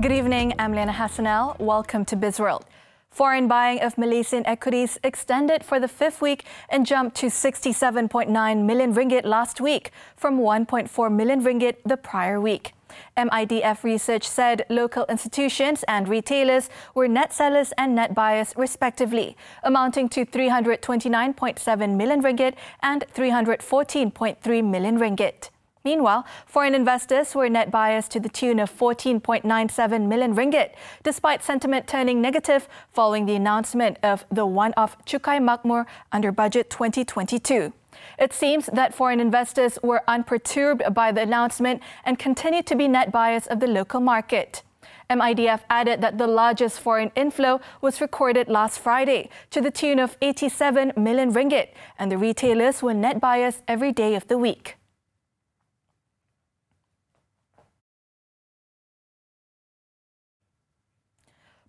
Good evening, I'm Liyana Hassanel. Welcome to Bizworld. Foreign buying of Malaysian equities extended for the fifth week and jumped to 67.9 million ringgit last week from 1.4 million ringgit the prior week. MIDF research said local institutions and retailers were net sellers and net buyers respectively, amounting to 329.7 million ringgit and 314.3 million ringgit. Meanwhile, foreign investors were net buyers to the tune of 14.97 million ringgit, despite sentiment turning negative following the announcement of the one-off Cukai Makmur under Budget 2022. It seems that foreign investors were unperturbed by the announcement and continued to be net buyers of the local market. MIDF added that the largest foreign inflow was recorded last Friday to the tune of 87 million ringgit, and the retailers were net buyers every day of the week.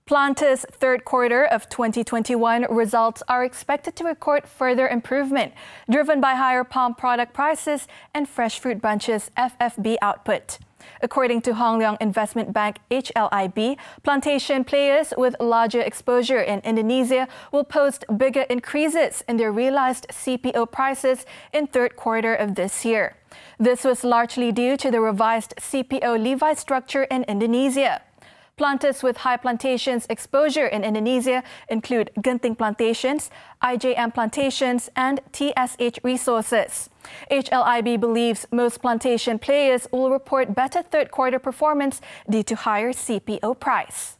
Planters' third quarter of 2021 results are expected to record further improvement, driven by higher palm product prices and fresh fruit bunches FFB output. According to Hong Leong Investment Bank HLIB, plantation players with larger exposure in Indonesia will post bigger increases in their realized CPO prices in third quarter of this year. This was largely due to the revised CPO levy structure in Indonesia. Planters with high plantations exposure in Indonesia include Genting Plantations, IJM Plantations, and TSH Resources. HLIB believes most plantation players will report better third quarter performance due to higher CPO price.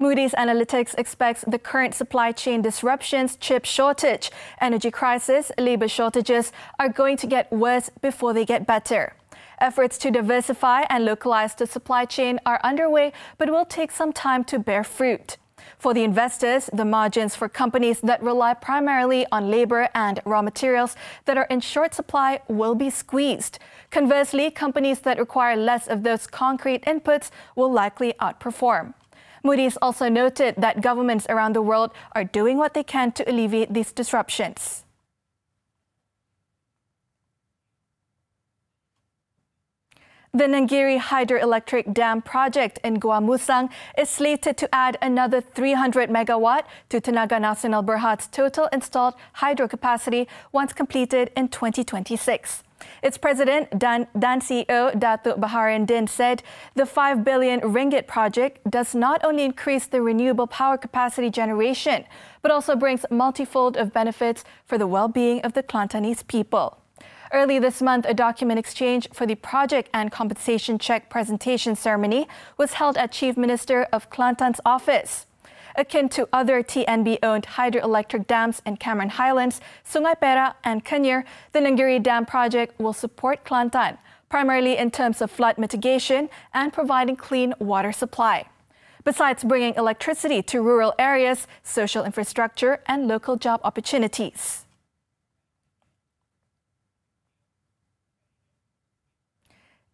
Moody's Analytics expects the current supply chain disruptions, chip shortage, energy crisis, labor shortages are going to get worse before they get better. Efforts to diversify and localize the supply chain are underway, but will take some time to bear fruit. For the investors, the margins for companies that rely primarily on labor and raw materials that are in short supply will be squeezed. Conversely, companies that require less of those concrete inputs will likely outperform. Moody's also noted that governments around the world are doing what they can to alleviate these disruptions. The Nenggiri Hydroelectric Dam project in Gua Musang is slated to add another 300 megawatt to Tenaga Nasional Berhad's total installed hydro capacity once completed in 2026. Its president dan CEO Datuk Baharudin Din said the 5 billion ringgit project does not only increase the renewable power capacity generation, but also brings multifold of benefits for the well-being of the Kelantanese people. Early this month, a document exchange for the project and compensation check presentation ceremony was held at Chief Minister of Kelantan's office. Akin to other TNB-owned hydroelectric dams in Cameron Highlands, Sungai Perak and Kenyir, the Nenggiri Dam project will support Kelantan, primarily in terms of flood mitigation and providing clean water supply. Besides bringing electricity to rural areas, social infrastructure and local job opportunities.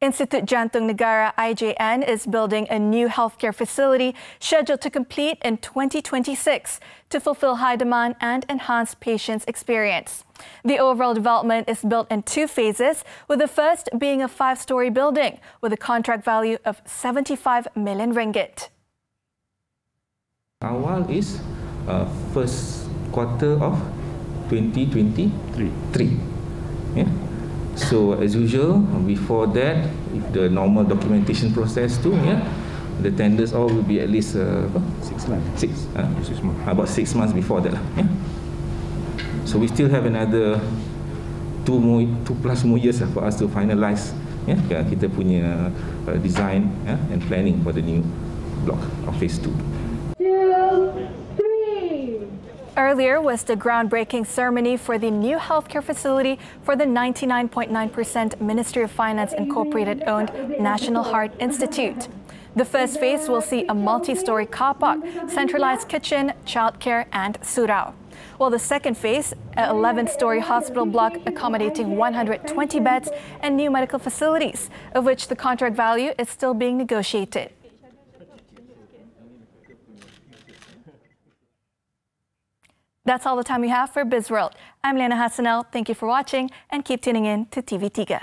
Institut Jantung Negara IJN is building a new healthcare facility scheduled to complete in 2026 to fulfill high demand and enhance patients' experience. The overall development is built in two phases, with the first being a 5-story building with a contract value of 75 million ringgit. Awal is first quarter of 2023. Yeah. So as usual, before that, if the normal documentation process too, yeah, the tenders all will be at least 6 months. 6 months. About 6 months before that, yeah. So we still have another 2+ more years for us to finalize, yeah, kita punya design, yeah, and planning for the new block of phase 2. Earlier was the groundbreaking ceremony for the new healthcare facility for the 99.9% Ministry of Finance Incorporated owned National Heart Institute. The first phase will see a multi-story car park, centralized kitchen, childcare and surau. While the second phase, an 11-story hospital block accommodating 120 beds and new medical facilities, of which the contract value is still being negotiated. That's all the time we have for Bizworld. I'm Liyana Hassanel. Thank you for watching and keep tuning in to TV3.